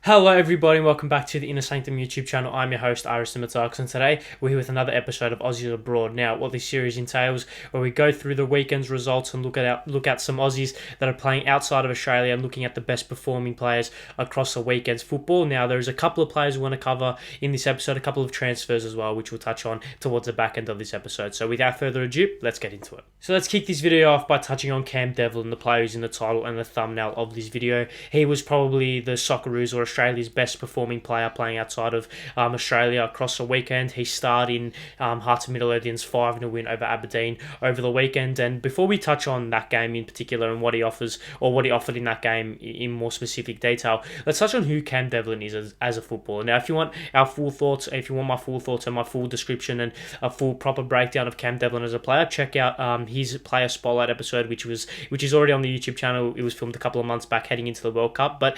Hello everybody and welcome back to the Inner Sanctum YouTube channel. I'm your host Ari Stamatakos, and today we're here with another episode of Aussies Abroad. Now, what this series entails, where we go through the weekend's results and look at some Aussies that are playing outside of Australia and looking at the best performing players across the weekend's football. Now, there's a couple of players we want to cover in this episode, a couple of transfers as well, which we'll touch on towards the back end of this episode. So without further ado, let's get into it. So let's kick this video off by touching on Cam Devlin, the player who's in the title and the thumbnail of this video. He was probably the Socceroos or Australia's best performing player playing outside of Australia across the weekend. He starred in Hearts of Midlothian's 5-0 win over Aberdeen over the weekend. And before we touch on that game in particular and what he offers or what he offered in that game in more specific detail, let's touch on who Cam Devlin is as a footballer. Now, if you want our full thoughts, if you want my full thoughts and my full description and a full proper breakdown of Cam Devlin as a player, check out his player spotlight episode, which is already on the YouTube channel. It was filmed a couple of months back heading into the World Cup, but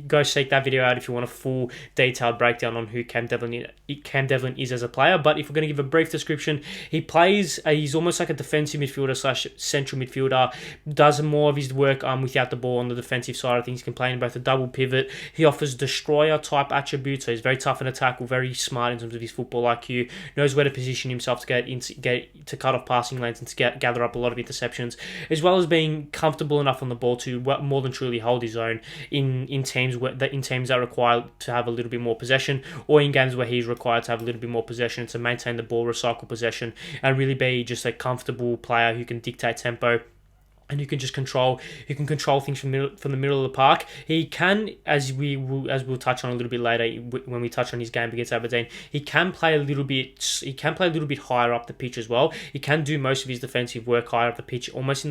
go seek that video out if you want a full detailed breakdown on who Cam Devlin is as a player. But if we're going to give a brief description, he's almost like a defensive midfielder slash central midfielder, does more of his work without the ball on the defensive side of things. He can play in both a double pivot. He offers destroyer type attributes, so he's very tough in attack, very smart in terms of his football IQ, knows where to position himself to get to cut off passing lanes and to gather up a lot of interceptions, as well as being comfortable enough on the ball to more than truly hold his own in teams that require to have a little bit more possession, or in games where he's required to have a little bit more possession, to maintain the ball, recycle possession, and really be just a comfortable player who can dictate tempo and you can control things from the middle of the park. He can, as we'll touch on a little bit later when we touch on his game against Aberdeen, he can play a little bit higher up the pitch as well. He can do most of his defensive work higher up the pitch, almost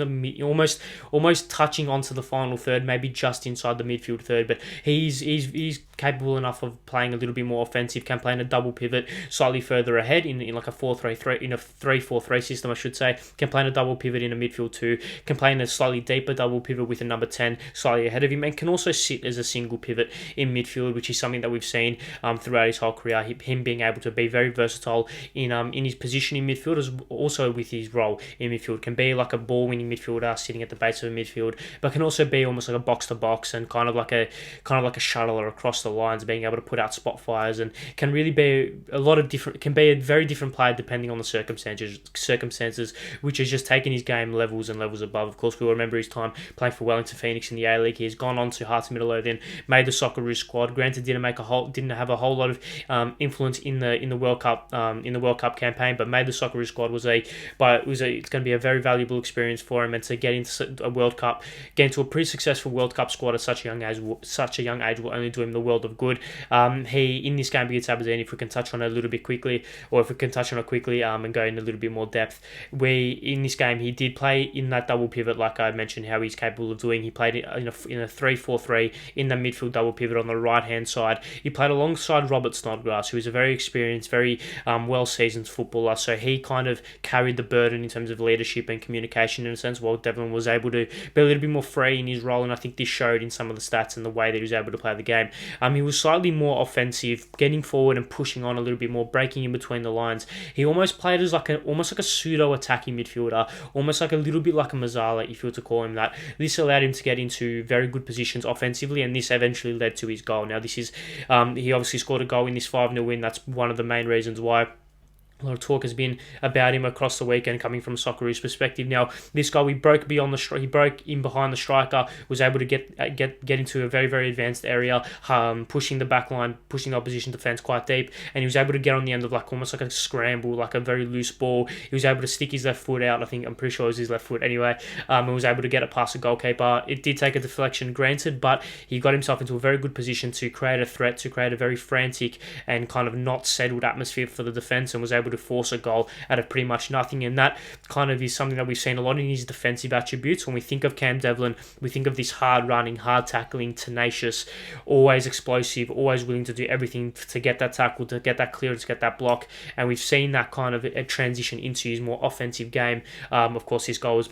touching onto the final third, maybe just inside the midfield third. But he's capable enough of playing a little bit more offensive. Can play in a double pivot slightly further ahead in like a 4-3-3 in a 3-4-3 system, I should say. Can play in a double pivot in a midfield too. Can play in a slightly deeper double pivot with a number 10 slightly ahead of him, and can also sit as a single pivot in midfield, which is something that we've seen throughout his whole career. Him being able to be very versatile in his position in midfield, as also with his role in midfield. Can be like a ball-winning midfielder sitting at the base of a midfield, but can also be almost like a box-to-box and kind of like a shuttler across the lines, being able to put out spot fires, and can really be can be a very different player depending on the circumstances, which has just taken his game levels and levels above. Of course, we'll remember his time playing for Wellington Phoenix in the A-League. He's gone on to Hearts of Midlothian, made the Socceroos squad. Granted, didn't have a whole lot of influence in the World Cup campaign, but made the Socceroos squad. It's going to be a very valuable experience for him, and to get into a World Cup, get into a pretty successful World Cup squad at such a young age will only do him the world of good. He, in this game against Aberdeen, if we can touch on it a little bit quickly, or if we can touch on it quickly and go in a little bit more depth, in this game he did play in that double pivot, like I mentioned how he's capable of doing. He played in a 3-4-3 in the midfield double pivot on the right hand side. He played alongside Robert Snodgrass, who is a very experienced, very well seasoned footballer, so he kind of carried the burden in terms of leadership and communication in a sense, while Devlin was able to be a little bit more free in his role, and I think this showed in some of the stats and the way that he was able to play the game. He was slightly more offensive, getting forward and pushing on a little bit more, breaking in between the lines. He almost played as almost like a pseudo attacking midfielder, almost like a little bit like a Mazzala, if you were to call him that. This allowed him to get into very good positions offensively, and this eventually led to his goal. Now, this is he obviously scored a goal in this 5-0 win. That's one of the main reasons why a lot of talk has been about him across the weekend, coming from a Socceroos perspective. Now, this guy, he broke in behind the striker, was able to get into a very, very advanced area, pushing the back line, pushing the opposition defence quite deep, and he was able to get on the end of almost like a scramble, like a very loose ball. He was able to stick his left foot out. I'm pretty sure it was his left foot anyway, and was able to get it past the goalkeeper. It did take a deflection, granted, but he got himself into a very good position to create a threat, to create a very frantic and kind of not settled atmosphere for the defence, and was able to force a goal out of pretty much nothing. And that kind of is something that we've seen a lot in his defensive attributes. When we think of Cam Devlin, we think of this hard running, hard tackling, tenacious, always explosive, always willing to do everything to get that tackle, to get that clearance, to get that block. And we've seen that kind of a transition into his more offensive game. Of course, his goal is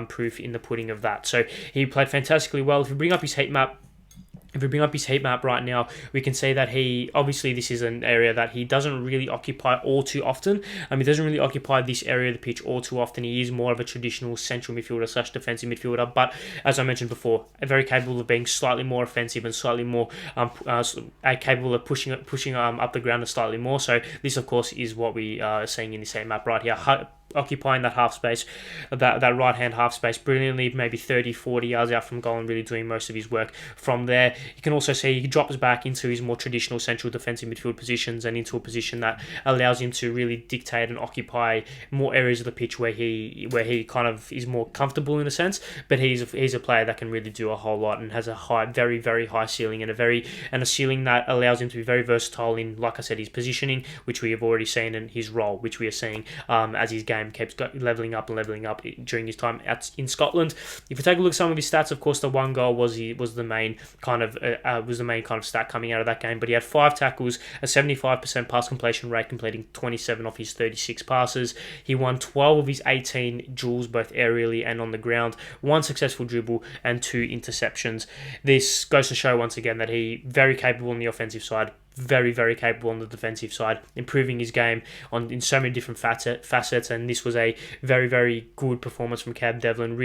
proof in the pudding of that. So he played fantastically well. If you bring up his heat map, if we bring up his heat map right now, we can see that obviously this is an area that he doesn't really occupy all too often. He doesn't really occupy this area of the pitch all too often. He is more of a traditional central midfielder / defensive midfielder, but as I mentioned before, very capable of being slightly more offensive and slightly more capable of pushing up the ground slightly more. So this, of course, is what we are seeing in this heat map right here. Occupying that half space, that right hand half space brilliantly, maybe 30-40 yards out from goal, and really doing most of his work from there. You can also see he drops back into his more traditional central defensive midfield positions and into a position that allows him to really dictate and occupy more areas of the pitch where he kind of is more comfortable in a sense. But he's a player that can really do a whole lot and has a very, very high ceiling and a ceiling that allows him to be very versatile in, like I said, his positioning, which we have already seen, and his role, which we are seeing as his game keeps leveling up during his time in Scotland. If you take a look at some of his stats, of course, the one goal was the main kind of stat coming out of that game. But he had 5 tackles, a 75% pass completion rate, completing 27 off his 36 passes. He won 12 of his 18 duels, both aerially and on the ground, 1 successful dribble and 2 interceptions. This goes to show once again that he very capable on the offensive side, very, very capable on the defensive side, improving his game in so many different facets, and this was a very, very good performance from Cam Devlin.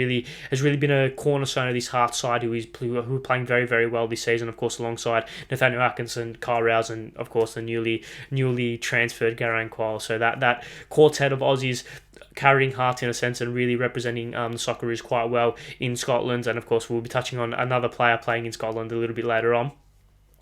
Has really been a cornerstone of this Hearts side, who are playing very, very well this season, of course, alongside Nathaniel Atkinson, Kyle Rouse, and of course the newly transferred Geraint Quayle. So that quartet of Aussies carrying Hearts in a sense and really representing the Socceroos quite well in Scotland. And of course we'll be touching on another player playing in Scotland a little bit later on.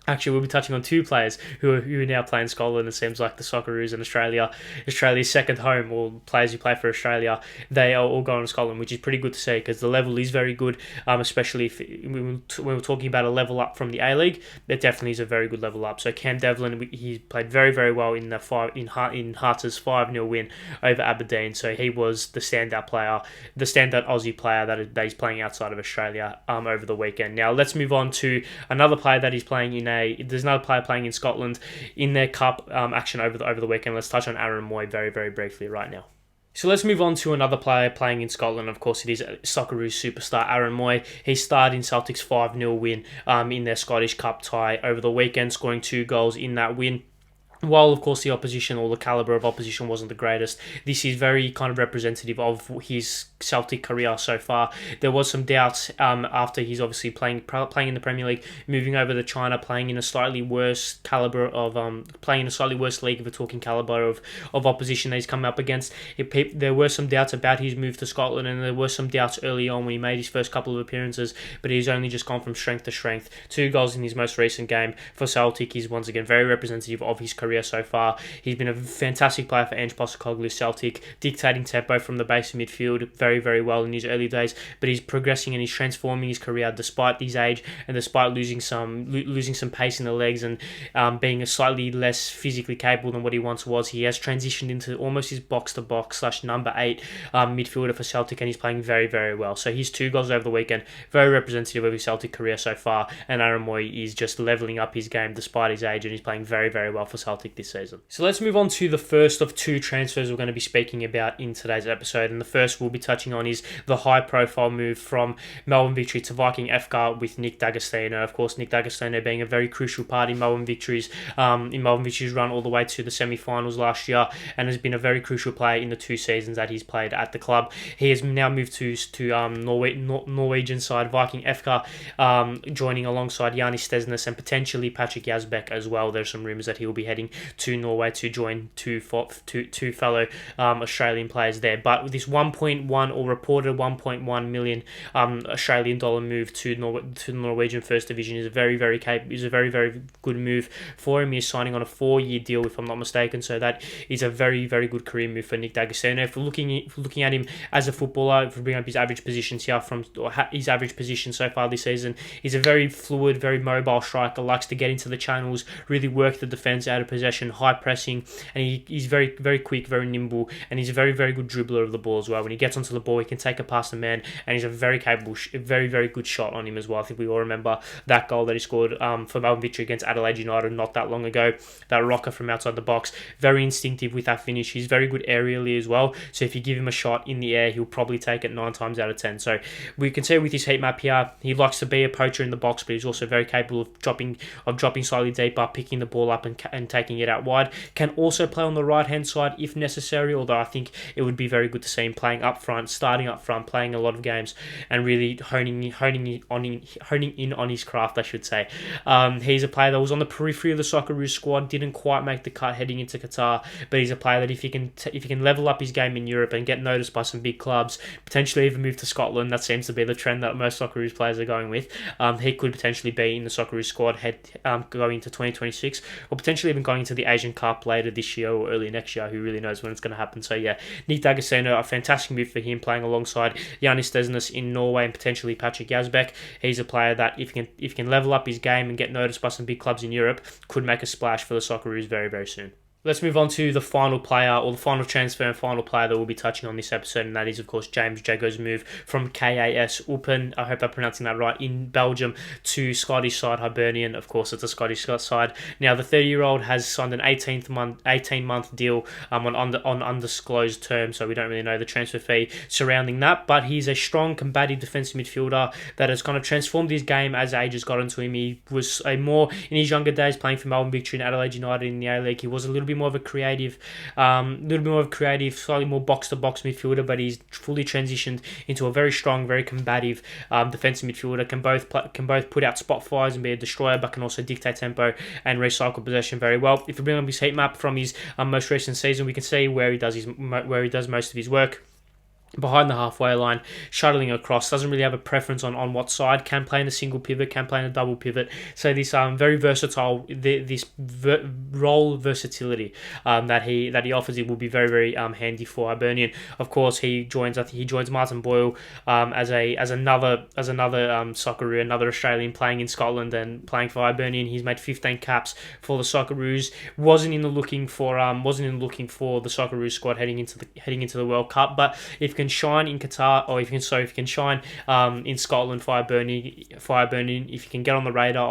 Actually, we'll be touching on 2 players who are now playing Scotland. It seems like the Socceroos in Australia's second home, or players who play for Australia, they are all going to Scotland, which is pretty good to see because the level is very good, especially when we're talking about a level up from the A-League. It definitely is a very good level up. So Cam Devlin, he played very, very well in Hearts' 5-0 win over Aberdeen. So he was the standout player, the standout Aussie player that he's playing outside of Australia over the weekend. Now let's move on to another player that he's playing in there's another player playing in Scotland in their cup action over the weekend. Let's touch on Aaron Mooy very, very briefly right now. So let's move on to another player playing in Scotland. Of course, it is Socceroos superstar Aaron Mooy. He starred in Celtic's 5-0 win in their Scottish Cup tie over the weekend, scoring 2 goals in that win. While, of course, the opposition or the calibre of opposition wasn't the greatest, this is very kind of representative of his Celtic career so far. There was some doubts after he's obviously playing in the Premier League, moving over to China, playing in a slightly worse calibre of playing in a slightly worse league if we're talking calibre of opposition that he's come up against. There were some doubts about his move to Scotland, and there were some doubts early on when he made his first couple of appearances, but he's only just gone from strength to strength. 2 goals in his most recent game for Celtic. He's once again very representative of his career so far. He's been a fantastic player for Ange Postecoglou's Celtic, dictating tempo from the base of midfield very, very well in his early days, but he's progressing and he's transforming his career despite his age and despite losing some pace in the legs and being a slightly less physically capable than what he once was. He has transitioned into almost his box-to-box / number 8 midfielder for Celtic, and he's playing very, very well. So his 2 goals over the weekend, very representative of his Celtic career so far, and Aaron Mooy is just levelling up his game despite his age, and he's playing very, very well for Celtic this season. So let's move on to the first of 2 transfers we're going to be speaking about in today's episode, and the first we'll be touching on is the high-profile move from Melbourne Victory to Viking FK with Nick D'Agostino. Of course, Nick D'Agostino being a very crucial part in Melbourne Victory's run all the way to the semi-finals last year, and has been a very crucial player in the 2 seasons that he's played at the club. He has now moved to Norwegian side Viking FK, joining alongside Yannis Stesnes and potentially Patrick Yazbek as well. There's some rumours that he will be heading to Norway to join two fellow Australian players there. But with this 1.1 or reported 1.1 million Australian dollar move to the Norwegian First Division is a very, very good move for him. He's signing on a 4-year deal, if I'm not mistaken. So that is a very, very good career move for Nick D'Agostino. If we're looking at him as a footballer, if we bring up his average positions here his average position so far this season, he's a very fluid, very mobile striker. Likes to get into the channels, really work the defence out of possession, high pressing, and he's very, very quick, very nimble, and he's a very, very good dribbler of the ball as well. When he gets onto the ball, he can take it past the man, and he's a very capable, very, very good shot on him as well. I think we all remember that goal that he scored for Melbourne victory against Adelaide United not that long ago. That rocker from outside the box, very instinctive with that finish. He's very good aerially as well. So if you give him a shot in the air, he'll probably take it 9 times out of 10. So we can see with his heat map here, he likes to be a poacher in the box, but he's also very capable of dropping slightly deeper, picking the ball up and taking it out wide. Can also play on the right hand side if necessary, although I think it would be very good to see him playing up front, starting up front, playing a lot of games, and really honing in on his craft, I should say. He's a player that was on the periphery of the Socceroos squad, didn't quite make the cut heading into Qatar, but he's a player that if he can level up his game in Europe and get noticed by some big clubs, potentially even move to Scotland, that seems to be the trend that most Socceroos players are going with. He could potentially be in the Socceroos squad going into 2026, or potentially even going into the Asian Cup later this year or early next year. Who really knows when it's going to happen? So yeah, Nick D'Agostino, a fantastic move for him, playing alongside Giannis Desnes in Norway and potentially Patrick Yazbek. He's a player that if he can level up his game and get noticed by some big clubs in Europe, could make a splash for the Socceroos very, very soon. Let's move on to the final player, or the final transfer and final player that we'll be touching on this episode, and that is, of course, James Jeggo's move from KAS Eupen, I hope I'm pronouncing that right, in Belgium to Scottish side Hibernian. Of course, it's a Scottish side. Now, the 30-year-old has signed an 18-month deal on undisclosed terms, so we don't really know the transfer fee surrounding that, but he's a strong, combative defensive midfielder that has kind of transformed his game as age has gotten to him. He was in his younger days playing for Melbourne Victory and Adelaide United in the A-League. He was a little bit more of a creative, slightly more box-to-box midfielder, but he's fully transitioned into a very strong, very combative defensive midfielder. Can both put out spot fires and be a destroyer, but can also dictate tempo and recycle possession very well. If we bring up his heat map from his most recent season, we can see where he does most of his work. Behind the halfway line, shuttling across, doesn't really have a preference on what side, can play in a single pivot, can play in a double pivot. So this very versatile, role versatility that he offers, it will be very, very handy for Hibernian. Of course, he joins Martin Boyle as another Socceroo, another Australian playing in Scotland and playing for Hibernian. He's made 15 caps for the Socceroos. Wasn't in the looking for the Socceroos squad heading into the World Cup, but if can shine in Qatar, or if you can shine in Scotland for Hibernian, if you can get on the radar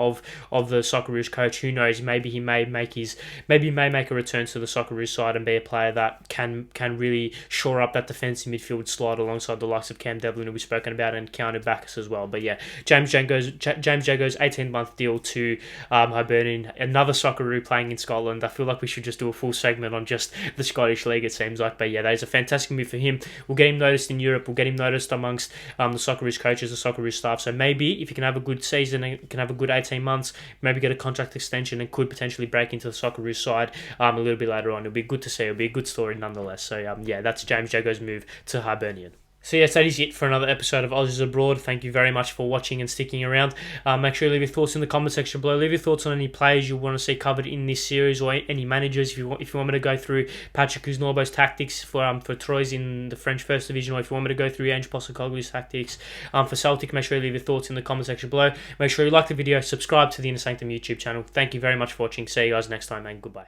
of the Socceroos coach, who knows, maybe he may make a return to the Socceroos side and be a player that can really shore up that defensive midfield slot alongside the likes of Cam Devlin, who we've spoken about, and Keanu Bacchus as well. But yeah, James Jeggo's 18-month deal to Hibernian, another Socceroo playing in Scotland. I feel like we should just do a full segment on just the Scottish League, it seems like. But yeah, that is a fantastic move for him. We'll get him noticed in Europe, we'll get him noticed amongst the Socceroos coaches, the Socceroos staff. So maybe if he can have a good season and can have a good 18 months, maybe get a contract extension and could potentially break into the Socceroos side a little bit later on. It'll be good to see. It'll be a good story nonetheless. So yeah, that's James Jeggo's move to Hibernian. So yes, that is it for another episode of Aussies Abroad. Thank you very much for watching and sticking around. Make sure you leave your thoughts in the comment section below. Leave your thoughts on any players you want to see covered in this series, or any managers. If you want me to go through Patrick Uznorbo's tactics for Troyes in the French First Division, or if you want me to go through Ange Postecoglou's tactics for Celtic, make sure you leave your thoughts in the comment section below. Make sure you like the video, subscribe to the Inner Sanctum YouTube channel. Thank you very much for watching. See you guys next time, and goodbye.